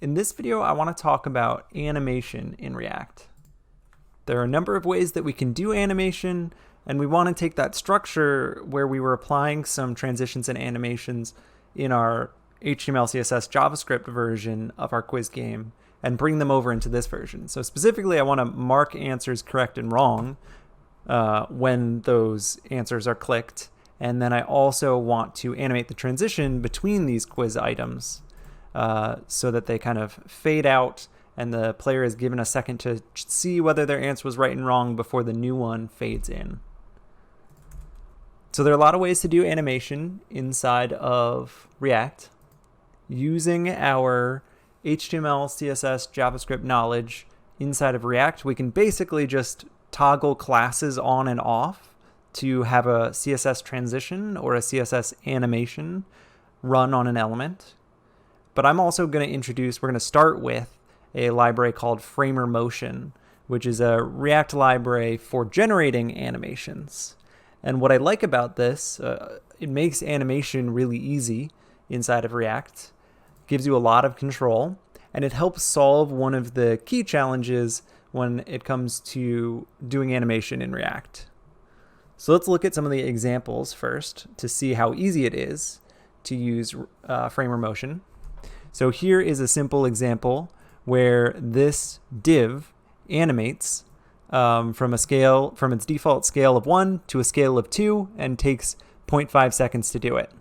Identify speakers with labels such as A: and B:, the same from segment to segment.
A: In this video, I want to talk about animation in React. There are a number of ways that we can do animation, and we want to take that structure where we were applying some transitions and animations in our HTML, CSS, JavaScript version of our quiz game and bring them over into this version. So specifically, I want to mark answers correct and wrong when those answers are clicked. And then I also want to animate the transition between these quiz items so that they kind of fade out and the player is given a second to see whether their answer was right and wrong before the new one fades in. So there are a lot of ways to do animation inside of React. Using our HTML, CSS, JavaScript knowledge inside of React, we can basically just toggle classes on and off to have a CSS transition or a CSS animation run on an element. But I'm also going to we're going to start with a library called Framer Motion, which is a React library for generating animations. And what I like about this, it makes animation really easy inside of React, gives you a lot of control, and it helps solve one of the key challenges when it comes to doing animation in React. So let's look at some of the examples first to see how easy it is to use Framer Motion. So here is a simple example where this div animates from its default scale of 1 to a scale of 2 and takes 0.5 seconds to do it.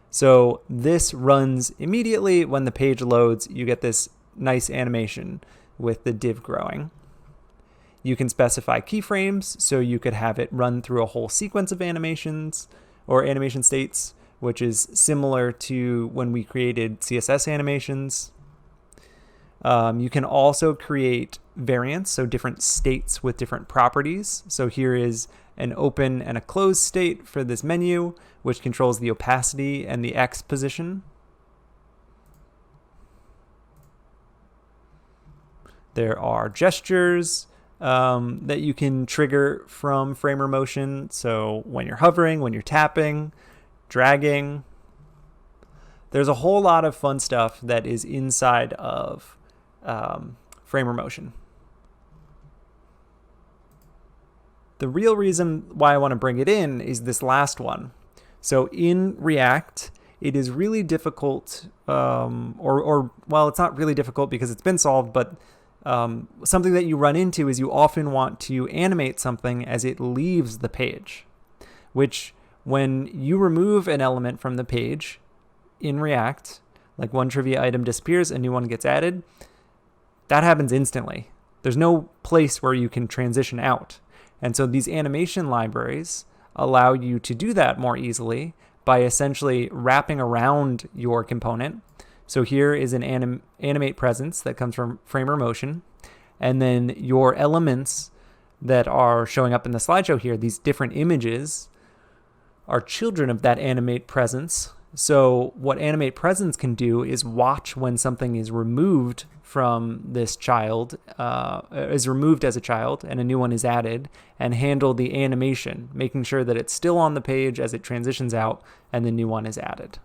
A: So this runs immediately when the page loads. You get this nice animation with the div growing. You can specify keyframes, so you could have it run through a whole sequence of animations or animation states, which is similar to when we created CSS animations. You can also create variants, so different states with different properties. So here is an open and a closed state for this menu, which controls the opacity and the X position. There are gestures that you can trigger from Framer Motion. So when you're hovering, when you're tapping, dragging. There's a whole lot of fun stuff that is inside of Framer Motion. The real reason why I want to bring it in is this last one. So in React, it is really difficult, well, it's not really difficult because it's been solved, but something that you run into is you often want to animate something as it leaves the page, which when you remove an element from the page in React, like one trivia item disappears, a new one gets added, that happens instantly. There's no place where you can transition out. And so these animation libraries allow you to do that more easily by essentially wrapping around your component. So here is an animate presence that comes from Framer Motion. And then your elements that are showing up in the slideshow here, these different images, are children of that animate presence. So what animate presence can do is watch when something is removed from this child, is removed as a child, and a new one is added, and handle the animation, making sure that it's still on the page as it transitions out and the new one is added.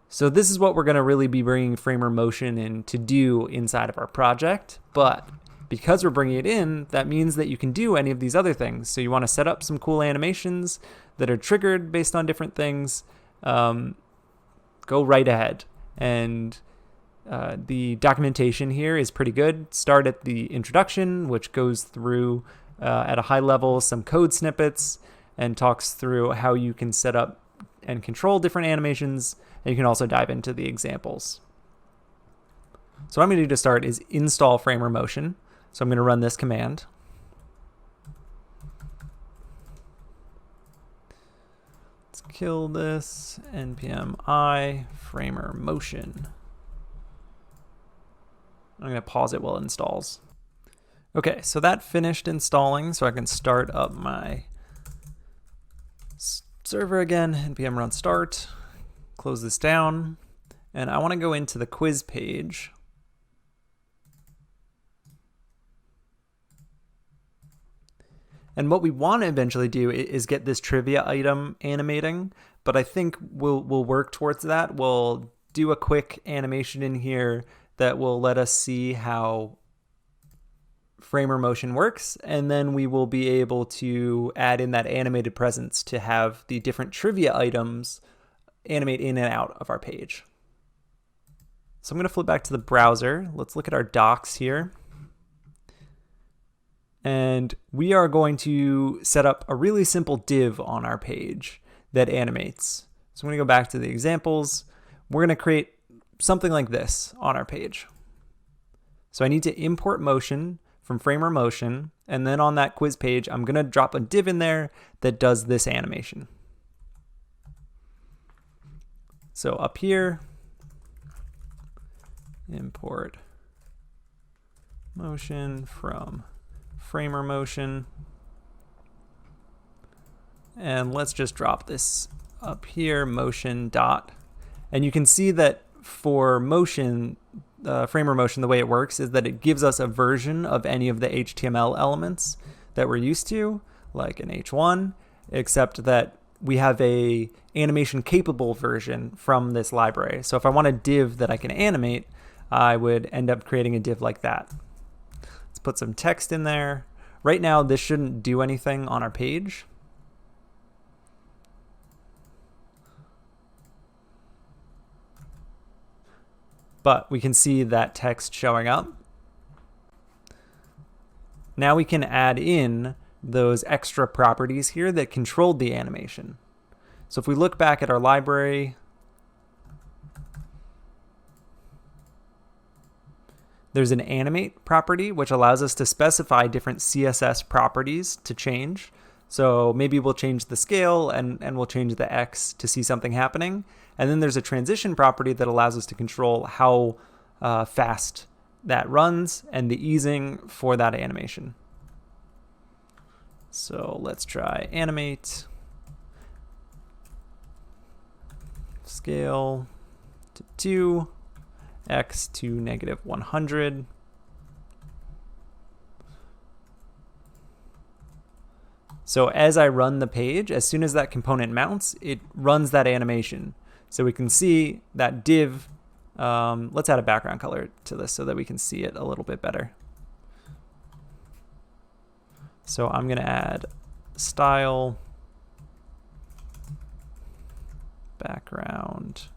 A: So this is what we're going to really be bringing Framer Motion in to do inside of our project, but because we're bringing it in, that means that you can do any of these other things. So you want to set up some cool animations that are triggered based on different things, go right ahead. And the documentation here is pretty good. Start at the introduction, which goes through at a high level some code snippets and talks through how you can set up and control different animations. And you can also dive into the examples. So what I'm going to do to start is install Framer Motion. So I'm going to run this command. Let's kill this, npm I Framer Motion. I'm going to pause it while it installs. Okay, so that finished installing, so I can start up my server again, npm run start, close this down, and I want to go into the quiz page. And what we want to eventually do is get this trivia item animating, but I think we'll work towards that. We'll do a quick animation in here that will let us see how framer motion works, and then we will be able to add in that animated presence to have the different trivia items animate in and out of our page. So I'm going to flip back to the browser. Let's look at our docs here. And we are going to set up a really simple div on our page that animates. So I'm going to go back to the examples. We're going to create something like this on our page. So I need to import motion from framer motion, and then on that quiz page, I'm going to drop a div in there that does this animation. So up here, import motion from framer motion. And let's just drop this up here, motion dot. And you can see that for motion, framer motion, the way it works is that it gives us a version of any of the HTML elements that we're used to, like an H1, except that we have a animation capable version from this library. So if I want a div that I can animate, I would end up creating a div like that. Let's put some text in there. Right now, this shouldn't do anything on our page. But we can see that text showing up. Now we can add in those extra properties here that controlled the animation. So if we look back at our library, there's an animate property, which allows us to specify different CSS properties to change. So maybe we'll change the scale and we'll change the X to see something happening. And then there's a transition property that allows us to control how fast that runs and the easing for that animation. So let's try animate, scale to 2, X to -100. So as I run the page, as soon as that component mounts, it runs that animation. So we can see that div. Let's add a background color to this so that we can see it a little bit better. So I'm going to add style, background,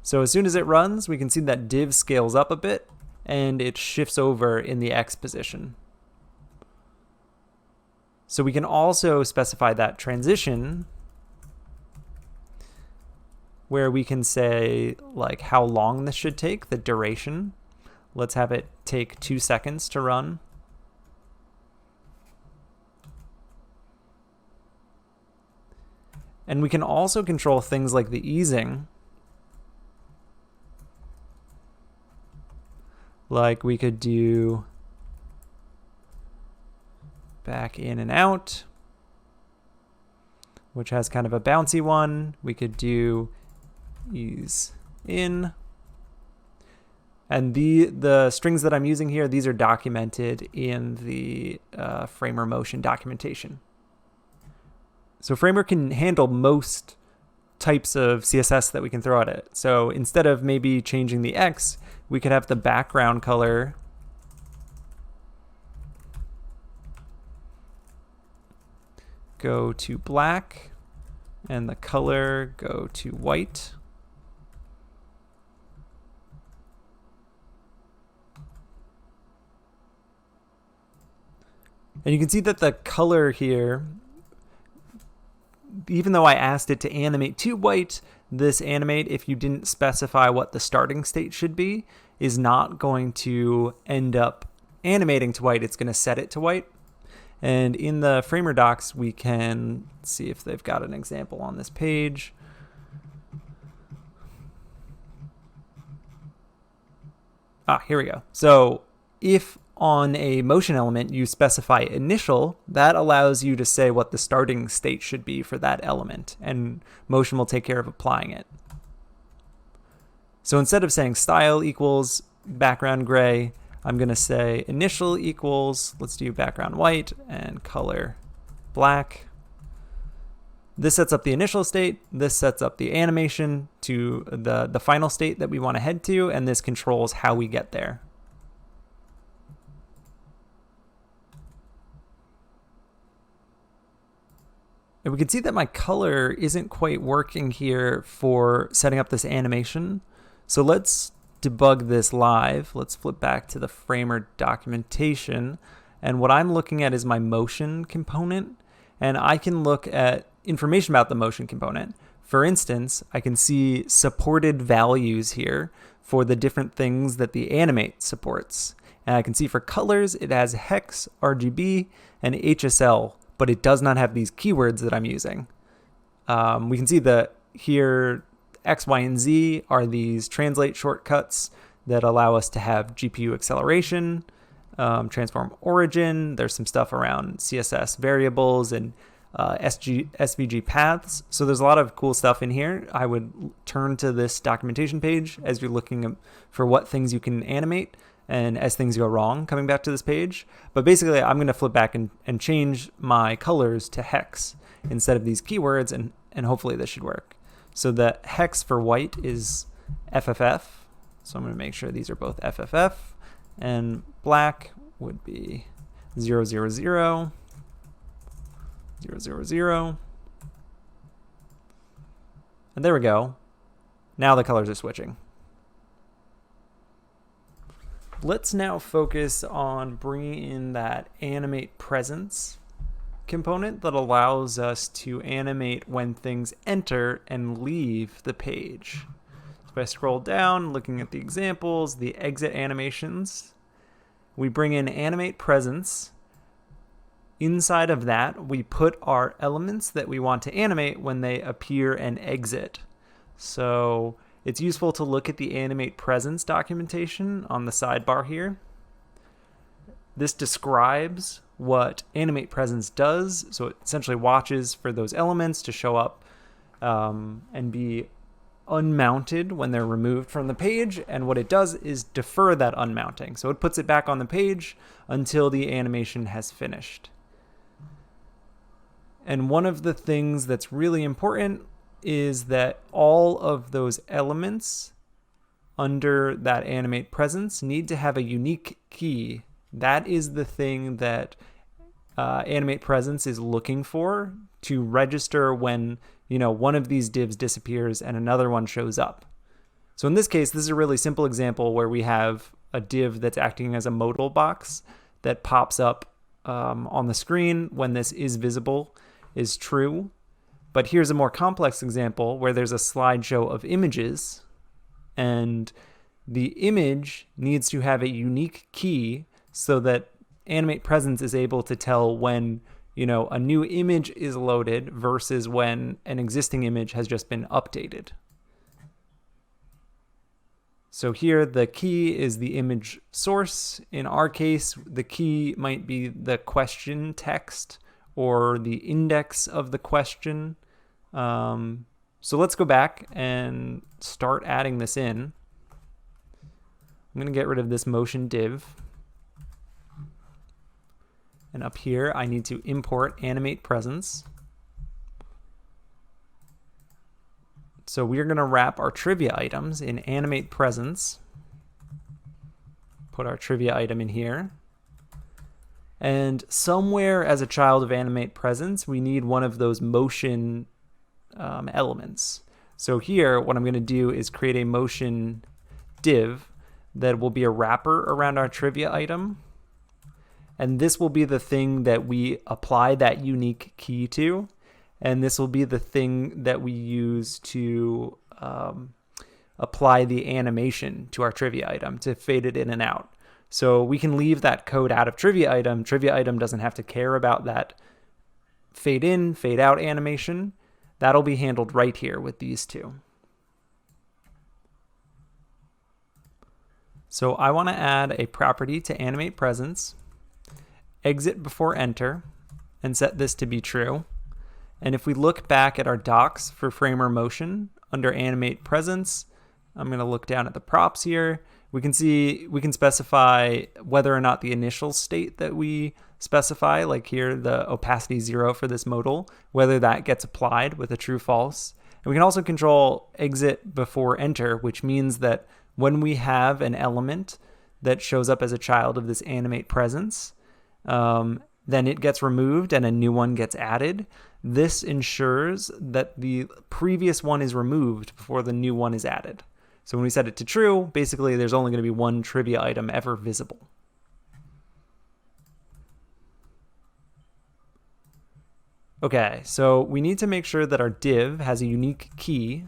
A: so as soon as it runs, we can see that div scales up a bit and it shifts over in the X position. So we can also specify that transition where we can say like how long this should take, the duration. Let's have it take 2 seconds to run. And we can also control things like the easing. Like we could do back in and out, which has kind of a bouncy one. We could do ease in. And the strings that I'm using here, these are documented in the Framer motion documentation. So Framer can handle most types of CSS that we can throw at it. So instead of maybe changing the X, we could have the background color go to black and the color go to white. And you can see that the color here, even though I asked it to animate to white, this animate, if you didn't specify what the starting state should be, is not going to end up animating to white. It's going to set it to white. And in the Framer docs, we can see if they've got an example on this page. Here we go. So if on a motion element you specify initial, that allows you to say what the starting state should be for that element, and motion will take care of applying it. So instead of saying style equals background gray, I'm going to say initial equals, let's do background white, and color black. This sets up the initial state, this sets up the animation to the final state that we want to head to, and this controls how we get there. And we can see that my color isn't quite working here for setting up this animation. So let's debug this live. Let's flip back to the Framer documentation. And what I'm looking at is my motion component. And I can look at information about the motion component. For instance, I can see supported values here for the different things that the animate supports. And I can see for colors, it has hex, RGB, and HSL, but it does not have these keywords that I'm using. We can see that here X, Y, and Z are these translate shortcuts that allow us to have GPU acceleration, transform origin. There's some stuff around CSS variables and SVG paths. So there's a lot of cool stuff in here. I would turn to this documentation page as you're looking for what things you can animate and as things go wrong, coming back to this page. But basically, I'm going to flip back and change my colors to hex instead of these keywords, and hopefully this should work. So the hex for white is FFF. So I'm going to make sure these are both FFF. And black would be 000, 000. And there we go. Now the colors are switching. Let's now focus on bringing in that animate presence component that allows us to animate when things enter and leave the page. So if I scroll down, looking at the examples, the exit animations, we bring in animate presence. Inside of that, we put our elements that we want to animate when they appear and exit. So it's useful to look at the animate presence documentation on the sidebar here. This describes what animate presence does. So it essentially watches for those elements to show up and be unmounted when they're removed from the page. And what it does is defer that unmounting. So it puts it back on the page until the animation has finished. And one of the things that's really important is that all of those elements under that animate presence need to have a unique key. That is the thing that animate presence is looking for to register when, one of these divs disappears and another one shows up. So in this case, this is a really simple example where we have a div that's acting as a modal box that pops up on the screen when this is visible is true. But here's a more complex example where there's a slideshow of images, and the image needs to have a unique key so that animate presence is able to tell when, a new image is loaded versus when an existing image has just been updated. So here the key is the image source. In our case, the key might be the question text or the index of the question. So let's go back and start adding this in. I'm going to get rid of this motion div. And up here, I need to import animate presence. So we're going to wrap our trivia items in animate presence. Put our trivia item in here. And somewhere as a child of animate presence, we need one of those motion elements. So here, what I'm going to do is create a motion div that will be a wrapper around our trivia item. And this will be the thing that we apply that unique key to. And this will be the thing that we use to apply the animation to our trivia item to fade it in and out. So we can leave that code out of trivia item. Trivia item doesn't have to care about that fade in, fade out animation. That'll be handled right here with these two. So I want to add a property to animate presence, exit before enter, and set this to be true. And if we look back at our docs for Framer Motion under animate presence, I'm going to look down at the props here. We can see we can specify whether or not the initial state that we specify, like here, the opacity 0 for this modal, whether that gets applied with a true false. And we can also control exit before enter, which means that when we have an element that shows up as a child of this animate presence, then it gets removed and a new one gets added. This ensures that the previous one is removed before the new one is added. So when we set it to true, basically there's only going to be one trivia item ever visible. Okay, so we need to make sure that our div has a unique key.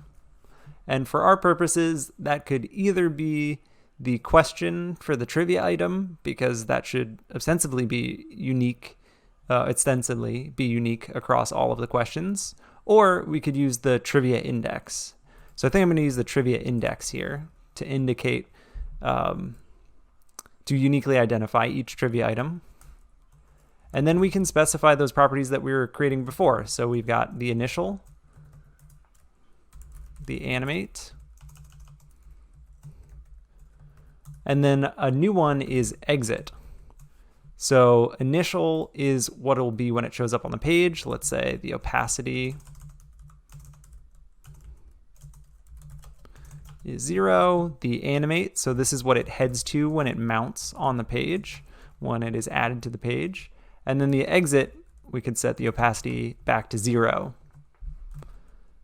A: And for our purposes, that could either be the question for the trivia item, because that should ostensibly be unique across all of the questions, or we could use the trivia index. So I think I'm going to use the trivia index here to indicate, to uniquely identify each trivia item. And then we can specify those properties that we were creating before. So we've got the initial, the animate, and then a new one is exit. So initial is what it'll be when it shows up on the page. Let's say the opacity is 0. The animate, so this is what it heads to when it mounts on the page, when it is added to the page. And then the exit, we could set the opacity back to 0.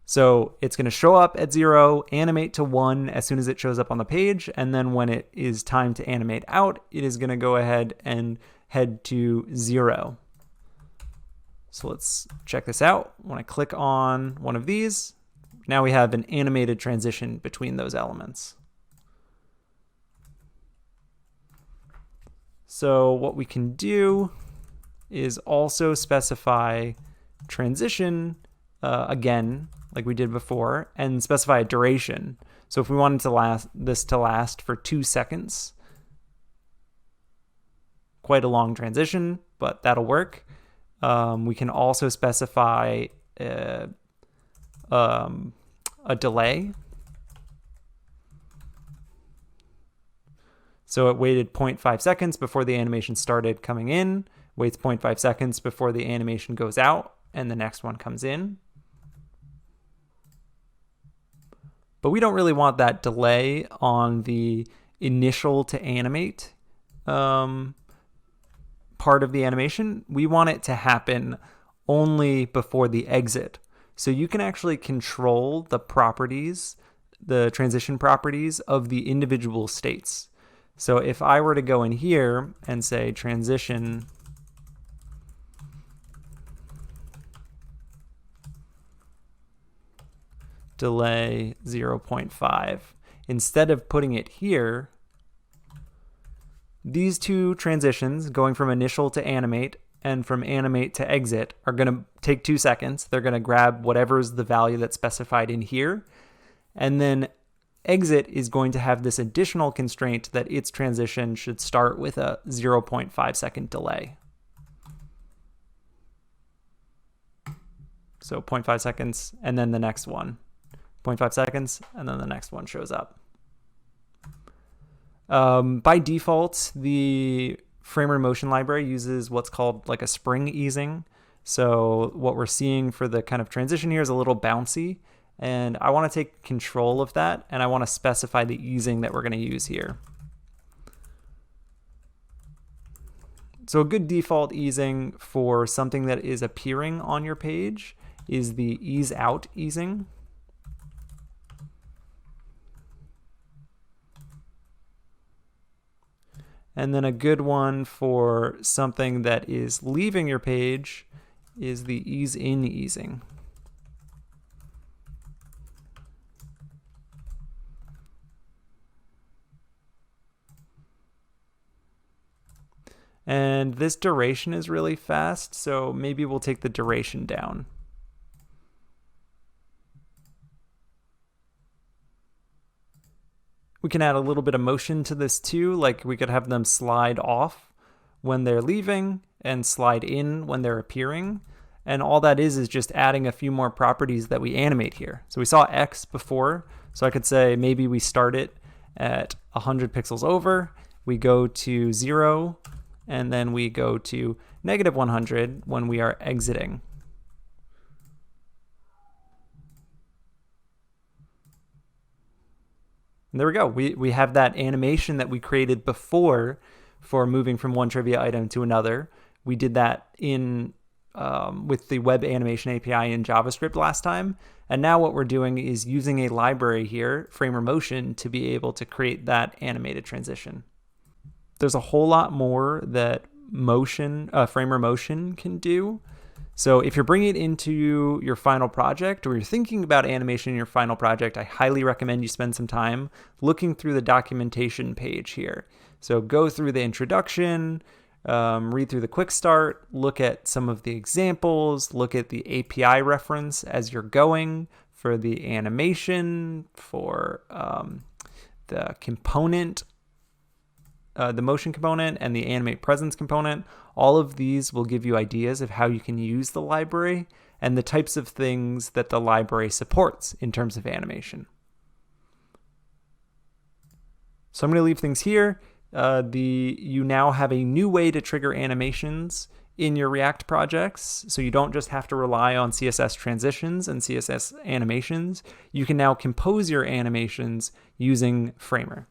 A: So it's going to show up at 0, animate to 1 as soon as it shows up on the page, and then when it is time to animate out, it is going to go ahead and head to 0. So let's check this out. When I click on one of these, now we have an animated transition between those elements. So what we can do is also specify transition again, like we did before, and specify a duration. So if we wanted this to last for 2 seconds, quite a long transition, but that'll work. We can also specify a delay. So it waited 0.5 seconds before the animation started coming in, waits 0.5 seconds before the animation goes out, and the next one comes in. But we don't really want that delay on the initial to animate part of the animation. We want it to happen only before the exit. So you can actually control the properties, the transition properties of the individual states. So if I were to go in here and say transition delay 0.5, instead of putting it here, these two transitions going from initial to animate and from animate to exit are going to take 2 seconds. They're going to grab whatever's the value that's specified in here. And then exit is going to have this additional constraint that its transition should start with a 0.5 second delay. So 0.5 seconds and then the next one. 0.5 seconds and then the next one shows up. By default, the Framer motion library uses what's called like a spring easing. So what we're seeing for the kind of transition here is a little bouncy, and I want to take control of that, and I want to specify the easing that we're going to use here. So a good default easing for something that is appearing on your page is the ease out easing. And then a good one for something that is leaving your page is the ease in easing. And this duration is really fast, so maybe we'll take the duration down. We can add a little bit of motion to this too, like we could have them slide off when they're leaving and slide in when they're appearing. And all that is just adding a few more properties that we animate here. So we saw X before, so I could say maybe we start it at 100 pixels over, we go to 0, and then we go to -100 when we are exiting. And there we go. We have that animation that we created before for moving from one trivia item to another. We did that in with the web animation API in JavaScript last time. And now what we're doing is using a library here, Framer Motion, to be able to create that animated transition. There's a whole lot more that Framer Motion can do. So if you're bringing it into your final project, or you're thinking about animation in your final project, I highly recommend you spend some time looking through the documentation page here. So go through the introduction, read through the quick start, look at some of the examples, look at the API reference as you're going for the animation, for the component, the motion component and the animate presence component. All of these will give you ideas of how you can use the library and the types of things that the library supports in terms of animation. So I'm going to leave things here. You now have a new way to trigger animations in your React projects. So you don't just have to rely on CSS transitions and CSS animations. You can now compose your animations using Framer.